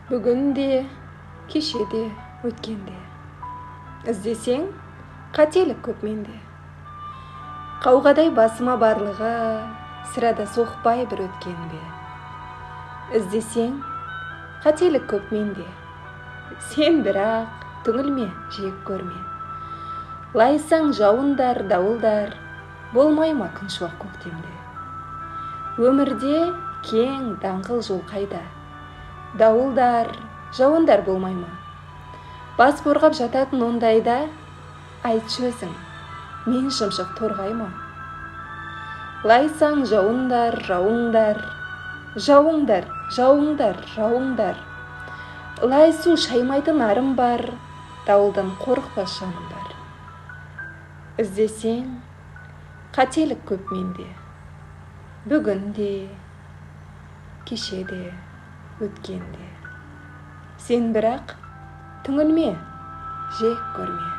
Бүгін де, кеше де, өткенде. Іздесең, қателік көп менде. Қауғадай басыма барлығы, сірада соқпай бір өткенде. Іздесең, қателік көп менде. Сен бірақ түңілме, жек көрме. Лайсаң жауындар, дауылдар, болмай ма күншуақ көктемде. Өмірде кең даңғыл жол қайда? Дауылдар, жауындар болмай ма? Бас қорғап жататын ондайда, айтшы өзің, мен шымшық торғай ма? Лайсаң жауындар, жауыңдар, жауыңдар, жауыңдар, жауыңдар. Лай су шаймайтын арым бар, дауылдан қорықпас жаным бар. Іздесең, қателік көп менде. Бүгін де, кеше де, өткенде. Сен бірақ түңілме, жек көрме.